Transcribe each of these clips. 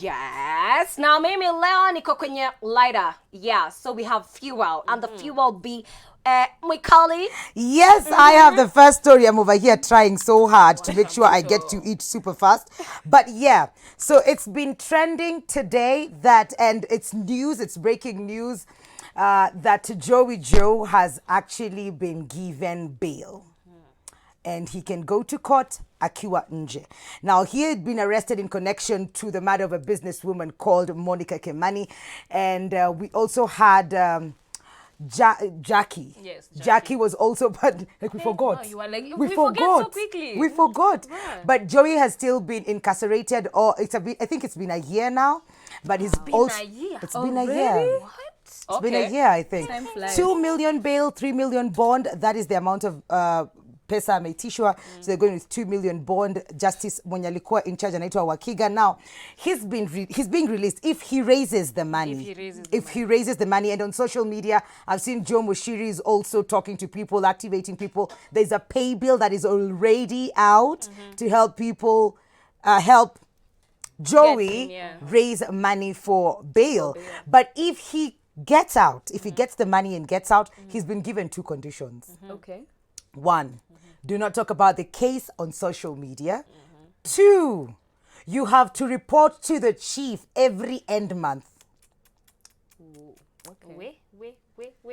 Yes. Now, mimi leo niko kwenye lighter. Yeah, so we have fuel. And the fuel be Mwikali. Yes, I have the first story. I'm over here trying so hard to make sure I get to eat super fast. But yeah, so it's been trending today and it's news, it's breaking news that Joey Joe has actually been given bail. And he can go to court akiwa nje. Now, he had been arrested in connection to the murder of a businesswoman called Monica Kimani. And we also had Jackie. Yes, Jackie was also, but like we forgot. No, you are like, we forget forgot so quickly. We forgot. Right. But Joey has still been incarcerated, or I think it's been a year now. But he's also. a year? It's been a year. What? It's been a year, I think. Time flies. 2 million bail, 3 million bond. That is the amount of pesa ameitishwa. So they're going with 2 million bond. Justice mwenye alikuwa in charge anaitwa Wakiga. Now, he's being released if he raises the money. If he raises the money. And on social media, I've seen Joe Mushiri is also talking to people, activating people. There's a pay bill that is already out to help people, help Joey raise money for bail. But if he gets out, if he gets the money and gets out, he's been given 2 conditions. Okay. 1, do not talk about the case on social media. 2, you have to report to the chief every end month. Wait.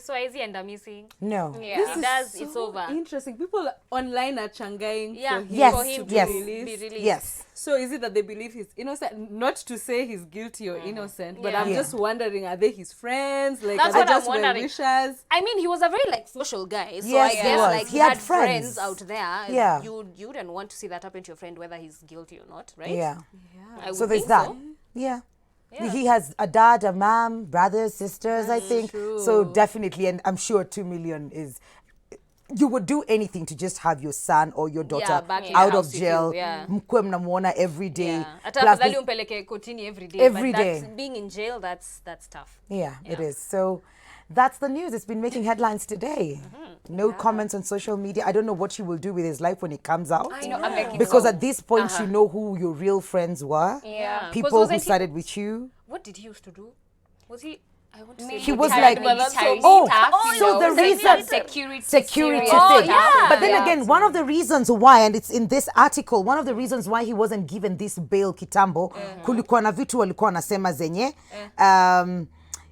So is he end up missing? No. Yeah. This It is does, so it's over. interesting. People online are changaing Yeah, for him, Yes, for him to to yes. be be released. released. Yes. So is it that they believe he's innocent? Not to say he's guilty or innocent, but I'm Yeah. just wondering, are they his friends? Like, That's are what they I'm just wondering. well-wishers? I mean, he was a very like social guy, so Yes, I he guess was. like He he had had friends friends. out there. Yeah. You wouldn't want to see that happen to your friend, whether he's guilty or not, right? Yeah. I would So there's think that. so. Yeah. Yeah. He has a dad, a mom, brothers, sisters, I think. true. So definitely, and I'm sure 2 million is, you would do anything to just have your son or your daughter back in the out house of with jail. you, yeah. Mkuwe mnamuona every day. Yeah. Hata Plus afadhali this- umpeleke kotini every day. Every but that's, day. being in jail, that's tough. Yeah, it is. So that's the news. It's been making headlines today. No comments on social media. I don't know what he will do with his life when he comes out. I know, I'm like, Because so- at this point, you know who your real friends were. Yeah. 'Cause People who wasn't he- started with you. What did he used to do? Was he? I want to say He maybe was retired, like, maybe retired oh, staff, you so know, the reason- security security serious thing. stuff. But then again, one of the reasons why, and it's in this article, one of the reasons why he wasn't given this bail kitambo, kulikuwa na vitu walikuwa nasema zenye,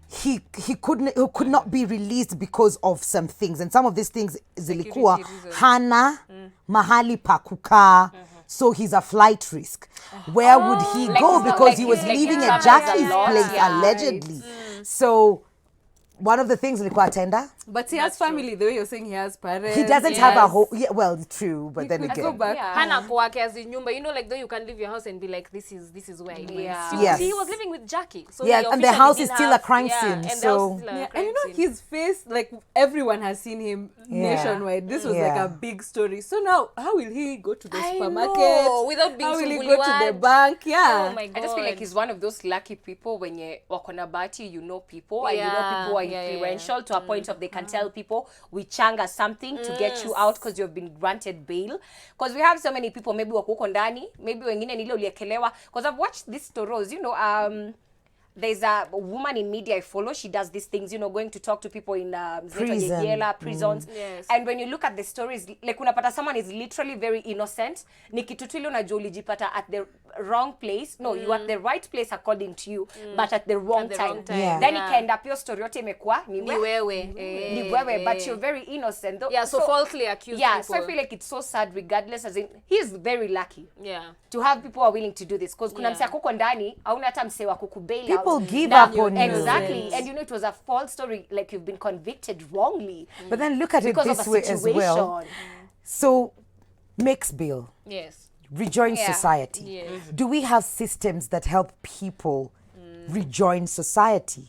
he could not be released because of some things, and some of these things zilikuwa reasons. hana mahali pa kukaa. So he's a flight risk. Where would he go? he's not Because like- he was he's like living he at travels a Jackie's lot. place, Yeah. allegedly. So one of the things ilikuwa tender. But he has family, the way you're saying he has parents. He doesn't have a whole. Yeah, well, true, but He then could again, go back. Hana kwake as in nyumba, you know, like though you can leave your house and be like, this is where I live. Yes. He was living with Jackie. So Yeah, he and the officially house is didn't still a have- crime yeah, scene, and the house so- is still a Yeah, crime and you know scene. his face, like everyone has seen him nationwide. This was like Yeah. a big story. So now, how will he go to the I supermarket know, without being How will he go to the sumbuliwa? bank? Yeah. Oh my God. I just feel like he's one of those lucky people when you walk on a party, you know people, and you know Yeah, people are yeah, yeah. influential to a point of they can tell people we changa something to get you out because you've been granted bail. Because we have so many people, maybe wako huko ndani, maybe wengine nile uliekelewa. Because I've watched these stories, you know, there's a woman in media I follow. She does these things, you know, going to talk to people in prisons. Yes. And when you look at the stories, like unapata someone is literally very innocent. Ni kitu tu ile unajua ulijipata at the wrong place. No, you are at the right place according to you, but at the wrong the time. wrong time. Yeah. Then Yeah. ikaenda pia story yote imekuwa ni Ni wewe. ni wewe, but you're very innocent. Though. Yeah, so falsely accused Yeah, people. so I feel like it's so sad regardless, as in he's very lucky Yeah. to have people who are willing to do this, because kuna Yeah. msee akuko ndani hauna hata msee wa kukubail People out. give Na- up on you. exactly. Yes. And you know it was a false story, like you've been convicted wrongly but then look at it because of this a way as well. situation. So, mix bill, Yes. rejoin Yeah. society. Yes. Do we have systems that help people rejoin society?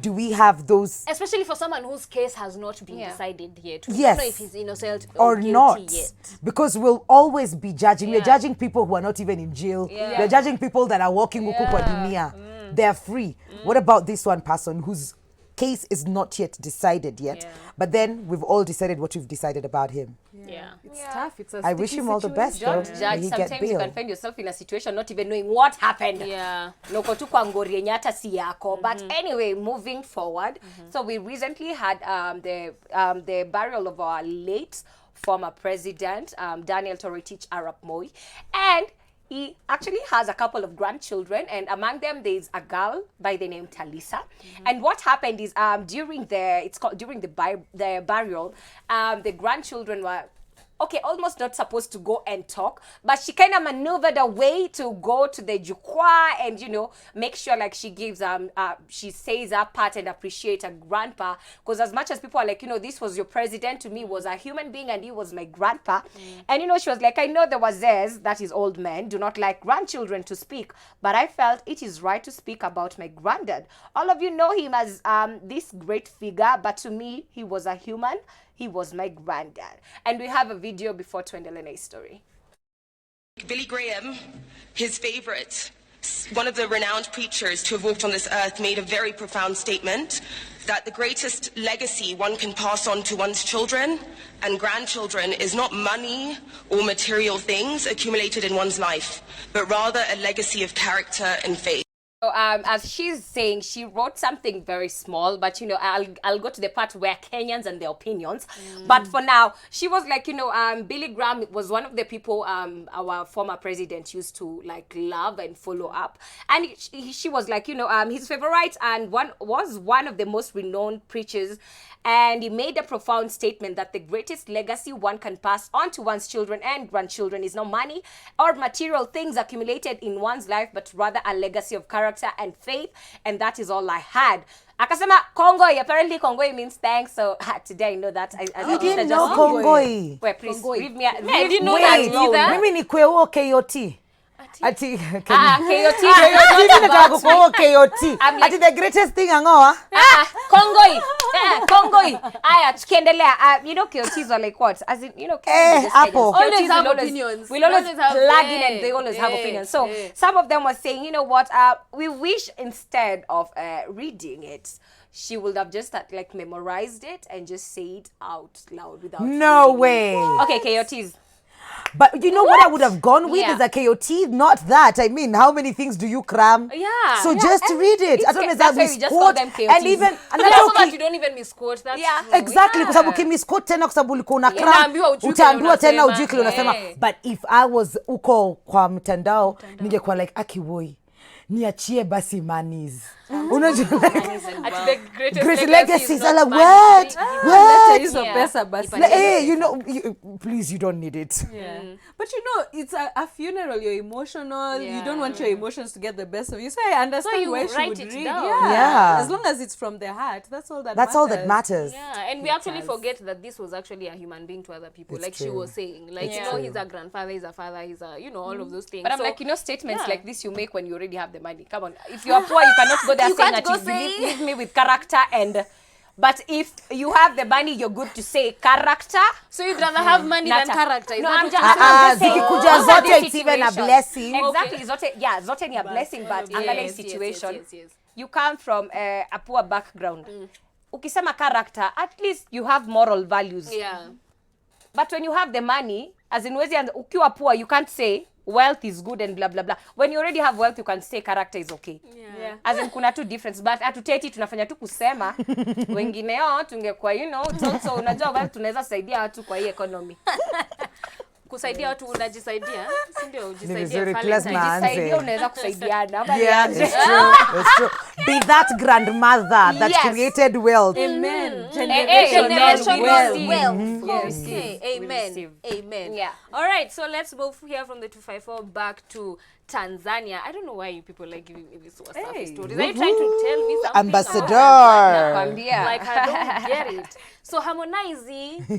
Do we have those Especially for someone whose case has not been Yeah. decided yet. We Yes. don't know if he's innocent or guilty not? yet. Because we'll always be judging. We're Yeah. judging people who are not even in jail. Yeah. We're judging people that are walking huku kwa dunia. They're free. What about this one person who's case is not yet decided yet. Yeah. But then we've all decided what we've decided about him. Yeah. It's tough. It's a I wish sticky him all the best, situation. though. Don't May judge. he get Sometimes you bail. can find yourself in a situation not even knowing what happened. Yeah. Noko tu kwa ngori yenye hata si yako. But anyway, moving forward. So we recently had the burial of our late former president, Daniel Toroitich Arap Moi. And he actually has a couple of grandchildren, and among them there's a girl by the name Talisa. And what happened is during the burial, the grandchildren were almost not supposed to go and talk, but she kind of maneuvered a way to go to the jukwaa and, you know, make sure like she gives she says her part and appreciate her grandpa, because as much as people are like, you know, this was your president, to me was a human being and he was my grandpa. And you know, she was like, I know the wazers, that is old men, do not like grandchildren to speak, but I felt it is right to speak about my granddad. All of you know him as this great figure, but to me he was a human. He was my granddad. And we have a video before Twendelene story. Billy Graham, his favorite, one of the renowned preachers to have walked on this earth, made a very profound statement that the greatest legacy one can pass on to one's children and grandchildren is not money or material things accumulated in one's life, but rather a legacy of character and faith. So, as she's saying, she wrote something very small, but you know, I'll go to the part where Kenyans and their opinions. But for now, she was like, you know, Billy Graham was one of the people our former president used to like love and follow up, and she was like, you know, his favorite and one of the most renowned preachers. And he made a profound statement that the greatest legacy one can pass on to one's children and grandchildren is not money or material things accumulated in one's life, but rather a legacy of character and faith. And that is all I had. Akasema Kongoi. Apparently Kongoi means thanks. So today I know that. You didn't know Kongoi? Wait, please leave me. I didn't know Wait, that either. mimi ni kweo KOT. Ati KOT. KOT. Ati the greatest thing angoa. Kongoi. Kongoi. Aya, tukiendelea. You know, KOTs are like what? As in, you know, Apple. Always have opinions. We'll always Always have- plug in and they always have opinions. So some of them were saying, you know what, we wish instead of reading it, she would have just like memorized it and just say it out loud without No reading way. it. Okay, KOTs. But you know what I would have gone with Yeah. is a KOT, not that. I mean, how many things do you cram? Yeah. So just read it. I don't know if that's that why we just call them KOTs. and even So that you don't even misquote. That's Yeah. true. exactly kwa sababu kimisquote tena kwa sababu ulikuwa una cram, Unaambiwa ujue kile utaambiwa tena unasema. ujue kile unasema. But if I was uko kwa mtandao ningekuwa like akiwoi niachie basi manis. Unajua At the great legacy legacies is are not like money. what? Hizo pesa basi. You know, please, you don't need it. Yeah. But you know, it's a funeral, you're emotional, you don't want your emotions to get the best of you. So I understand you why she write would it read. down. Yeah. As long as it's from the heart, that's all that That's matters. all that matters. Yeah, and we actually forget that this was actually a human being to other people. It's like she true. was saying. Like, you know, he's a grandfather, he's a father, he's a, you know, all of those things. But I'm So, like, you know, statements yeah. like this you make when you already have the money. Come on. If you're poor, you cannot go there You saying can't that go you say- leave me with character and... But if you have the money, you're good to say character. so you'd rather have money than Nata. character. Is No, that I'm what just, you're I'm just saying. zikikuja Look at zote, this it's even a situation. blessing. Exactly. Zote ni a blessing, but angalia hii situation. Yes. You come from a poor background. Ukisema character, at least you have moral values. Yeah. But when you have the money, as in ukiwa poor, you can't say wealth is good and blah blah blah. When you already have wealth, you can say character is okay. Yeah. As in kuna two difference, but hatuteti tunafanya tu kusema wengineo tungekuwa, you know, so unajua wealth tunaweza saidia watu kwa hii economy. Kusaidia watu unajisaidia, si ndio? vizuri, Ujisaidia class Valentine. man. Saidia unaweza kusaidiana. Ama Yeah, niaje? it's true. It's true. Be that grandmother that Yes. created wealth. Amen. Generational wealth. wealth. Yes. Okay. We Amen. receive. Amen. Yeah. All right. So let's move here from the 254 back to Tanzania. I don't know why you people like giving me these Wasafi stories. Are you trying to tell me something? Ambassador. Nakwambia. Like I don't get it. So Harmonize,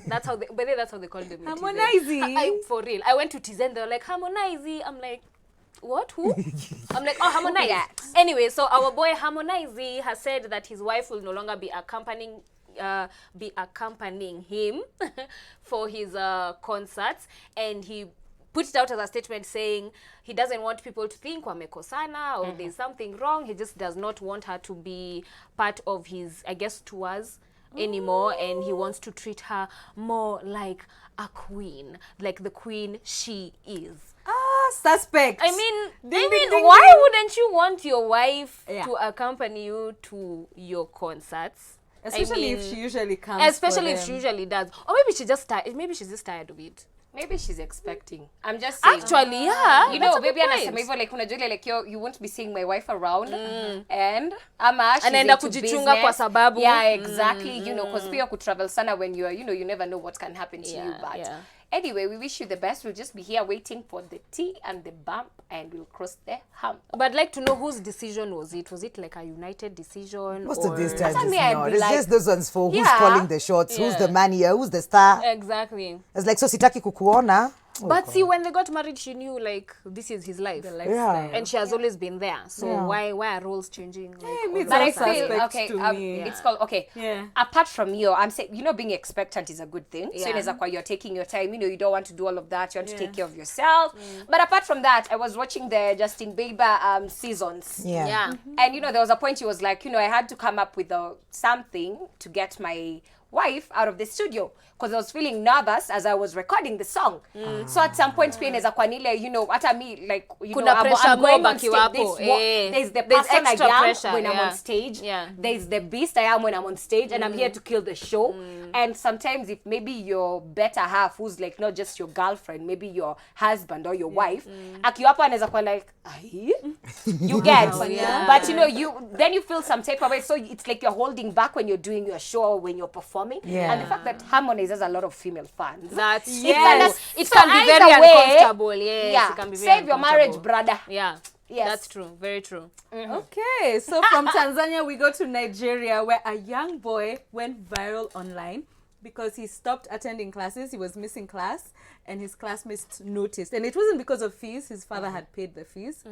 that's how they call them. in TZ. Harmonize? For real. I went to TZ, they were like, Harmonize. I'm like, what? Who? I'm like, oh, Harmonize. Yeah. Anyway, so our boy Harmonize has said that his wife will no longer be accompanying him for his concerts, and he put it out as a statement saying he doesn't want people to think wamekosana or there's something wrong. He just does not want her to be part of his, I guess, tours anymore, and he wants to treat her more like a queen, like the queen she is. Suspect. I mean, Ding, ding, ding, why ding. wouldn't you want your wife Yeah. to accompany you to your concerts? Especially I if mean, she usually comes. especially for if she them. usually does, or maybe she's just tired of it. Maybe she's expecting. I'm just saying. Actually, yeah, You that's know, a good maybe anasema point. hivyo like unajua ile like you won't be seeing my wife around and ama she's Anaenda into kujichunga business. kwa sababu. Yeah, exactly. You know, because pia kutravel sana when you are, you know, you never know what can happen to you, but yeah. anyway, we wish you the best. We'll just be here waiting for the tea and the bump, and we'll cross the hump. But I'd like to know whose decision was it? Was it like a united decision? Most or... of these times That's it's me, I'd not. be It's like- just those ones for who's Yeah. calling the shots, who's Yeah. the man here, who's the star. Exactly. It's like, so sitaki kukuona. Oh, But God. see, when they got married, she knew like this is his life. The lifestyle. And she has always been there. So Yeah. why are roles changing? Like, me all too. But I that stuff? feel Suspect okay. to me. It's called okay. Yeah. Apart from you, I'm saying you know being expectant is a good thing. So Yeah. inaweza kwa you're taking your time. You know you don't want to do all of that. You want to Yeah. take care of yourself. But apart from that, I was watching the Justin Bieber seasons. Yeah. Yeah. And you know there was a point he was like, you know, I had to come up with something to get my wife out of the studio because I was feeling nervous as I was recording the song. So at some point pia inaweza kwa nile, you know, hata me like you Kuna know pressure I'm going mob on stage. akiwapo, There's the There's person I extra am pressure, when I'm yeah. on stage. Yeah. There's the beast I am when I'm on stage, and I'm here to kill the show. And sometimes if maybe your better half, who's like not just your girlfriend, maybe your husband or your wife, akiwapo anaweza kwa like, "Aye?" You get, but you know then you feel some type of way. So it's like you're holding back when you're doing your show or when you're performing. Yeah. And the fact that Harmonize has a lot of female fans. That's Yes. It So can be either very way, uncomfortable. Yes, yeah. it can be very Save your marriage, uncomfortable. brother. Yeah. Yes. That's true. Very true. Okay, so from Tanzania we go to Nigeria, where a young boy went viral online because he stopped attending classes. He was missing class, and his classmates noticed. And it wasn't because of fees. His father had paid the fees.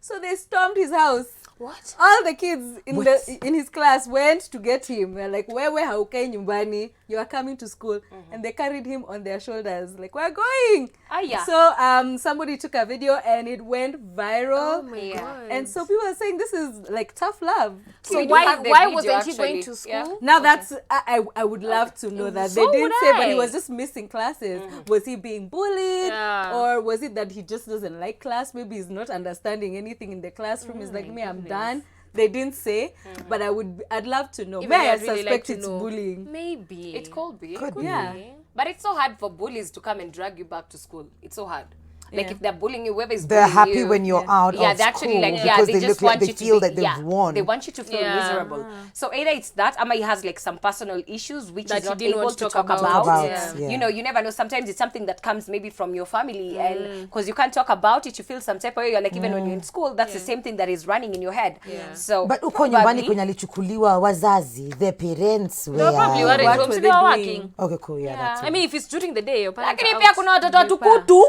So they stormed his house. What? All the kids in his class went to get him. They're like, where haukai nyumbani? You are coming to school. And they carried him on their shoulders. Like, we're going. Yeah. So somebody took a video and it went viral. Oh my God. And so people are saying this is like tough love. So We do why have the video, wasn't he going actually. to school? Yeah. Now that's I would love to know that. So They didn't would say, but I. he was just missing classes. Was he being bullied? Yeah. Or was it that he just doesn't like class? Maybe he's not understanding anything in the classroom. He's like, me, I'm done. They didn't say, but I'd love to know. Even Where I I'd really suspect like to it's know. bullying. Maybe. It could be. Yeah. But it's so hard for bullies to come and drag you back to school. It's so hard. Like Yeah. if they're bullying you, whoever is They're bullying happy you, when you're out yeah, of they're actually school like, because they they just look like want they you to feel be, that they've won. They want you to feel Yeah. miserable. So either it's that, Ama he has like some personal issues which That he's he not didn't able want to to talk talk about. about. Yeah. You know, you never know. Sometimes it's something that comes maybe from your family, and because you can't talk about it, you feel some type of way. You're like, even when you're in school, that's the same thing that is running in your head. So, But uko nyumbani kwenye alichukuliwa wazazi, their parents were... They probably weren't What home, were so they they were doing? working. Okay, cool, yeah, that's I mean, if it's during the day, your parents lakini are pia out. kuna watoto Kujipa. watukutu.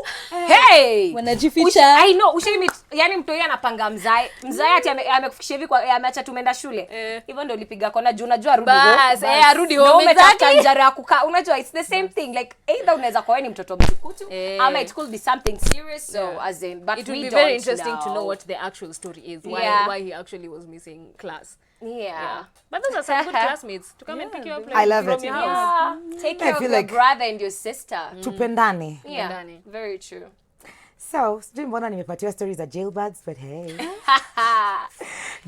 Hey! Wanajificha. I know, yani mtoi anapanga mzae ati amekufikisha hivi kwa ameacha tumeenda shule. Hivyo ndio ulipiga kona juu unajua rudi Bas, arudi Na home, umetafuta exactly. njara ya kukaa. Unajua it's the same thing, like either unaweza kuwa wewe ni mtoto mtukutu ama it could be something serious, so as in but It we would be don't very interesting to know know. what the actual story is. Yeah. Why he actually was missing class. Yeah. But those are some good classmates to come and pick you up like, I love from it. your house. Yeah. Take care of feel your like- brother and your sister. Tupendane. Yeah. Ndani. Very true. So, sijui mbona nimepatiwa stories za jailbirds, but hey.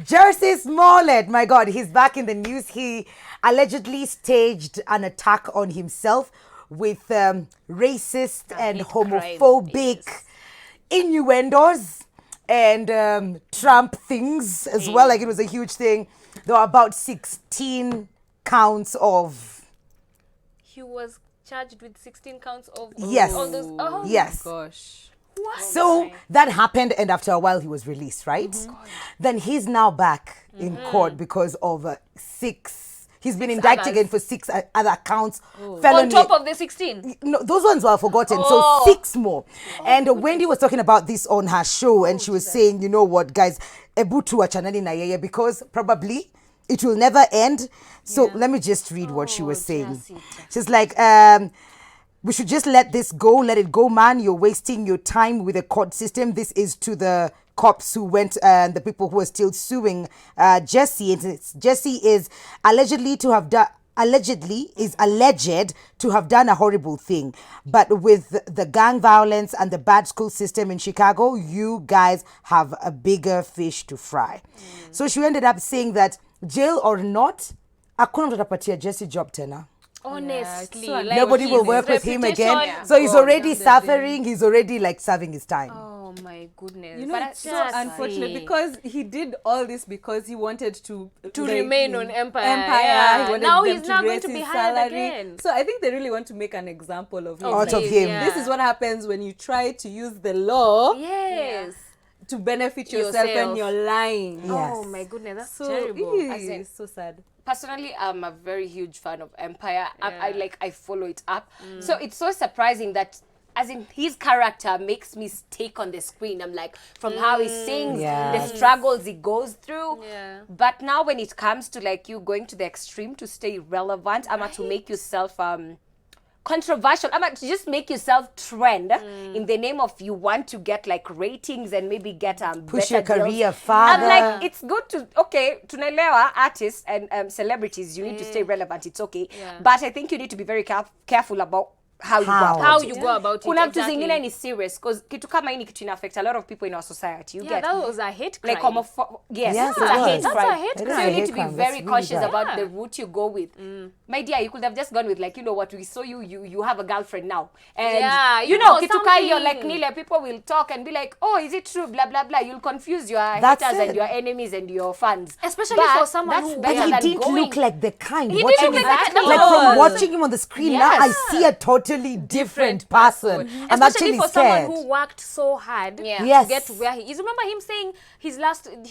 Jussie Smollett, my God, he's back in the news. He allegedly staged an attack on himself with racist and hate crime, homophobic innuendos and Trump things as well. Like it was a huge thing. There were about 16 counts of... He was charged with 16 counts of Yes. all those. Oh, Yes. Gosh. So that happened, and after a while he was released, right? Then he's now back in court because of 6. He's been indicted others. again for 6 other counts. on Felony. top of the 16. No, those ones were forgotten. So 6 more. And Wendy was talking about this on her show, and she was saying, you know what, guys, ebutu achanani na yeye, because probably it will never end. So let me just read what she was saying. She's like, we should just let this go. Let it go, man. You're wasting your time with the court system. This is to the cops who went and the people who are still suing Jussie. Jussie is allegedly alleged to have done a horrible thing. But with the gang violence and the bad school system in Chicago, you guys have a bigger fish to fry. So she ended up saying that jail or not, hakuna mtu atapatia Jussie job tena. Honestly, so like Nobody will his work with him again. reputation So he's gone. already suffering. He's already like serving his time. Oh my goodness! You know, But it's so just unfortunate because he did all this because he wanted to remain on Empire. Empire. Yeah. He wanted Now them he's not going raise to be his hired salary. again. So I think they really want to make an example of him. Out of him. Yeah. This is what happens when you try to use the law Yes. to benefit yourself and you're lying. Yes. Oh my goodness, that's So terrible. it's so sad. Personally, I'm a very huge fan of Empire. I follow it up. So it's so surprising that, as in, his character makes me stick on the screen. I'm like, from how he sings, Yes. the struggles he goes through. Yeah. But now when it comes to like you going to the extreme to stay relevant, to make yourself controversial, to just make yourself trend in the name of you want to get like ratings and maybe get Push better your career deals. farther. I'm like, it's good to tunaelewa artists and celebrities, you need to stay relevant, it's okay. But I think you need to be very careful about how you go about How it. you go about it. Kuna vitu exactly. zingine ni serious because kitu kama hii ni kitu ina affect a lot of people in our society. You get that was a hate crime. like yes, Yes, it's it a was. hate That's crime. a hate It is So a you need hate to be crime. That's very really conscious bad. about the route you go with. My dear, you could have just gone with like, you know what, we saw you have a girlfriend now. And Yeah, you you know, know, kituka hiyo like something. nile, people will talk and be like, oh, is it true? Blah blah blah. You'll confuse your That's haters it. and your enemies and your fans. Especially But for someone that's who- better But he than didn't going. look like the kind. He Watching didn't look him- like that. like No. from watching him on the screen now, I see a totally different person. I'm Especially actually for scared. someone who worked so hard Yes. to get to where he is. Remember him saying he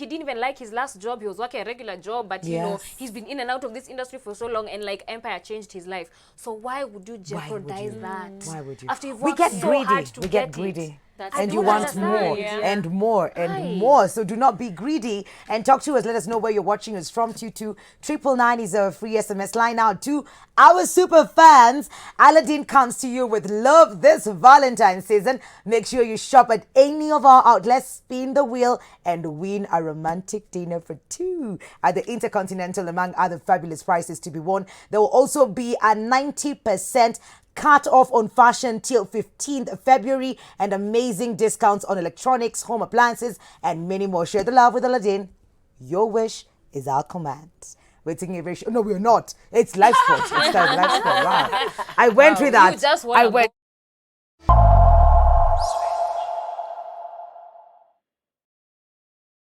didn't even like his last job. He was working a regular job, but you know, Yes. he's been in and out of this industry for so long, and like Empire changed his life. So why would you jeopardize that? Why would you? After you've We worked get so greedy. hard to We get it. greedy. That's And I you don't want understand. more and more and more. So do not be greedy and talk to us. Let us know where you're watching us from. 22999 is our free SMS line out to our super fans. Aladdin comes to you with love this Valentine's season. Make sure you shop at any of our outlets, spin the wheel, and win a romantic dinner for two at the Intercontinental, among other fabulous prizes to be won. There will also be a 90% cut off on fashion till 15th February and amazing discounts on electronics, home appliances, and many more. Share the love with Aladdin. Your wish is our command. We're taking a very no, we're not. It's life sport. It's life sport. Wow. I went with that. You just I wanna went.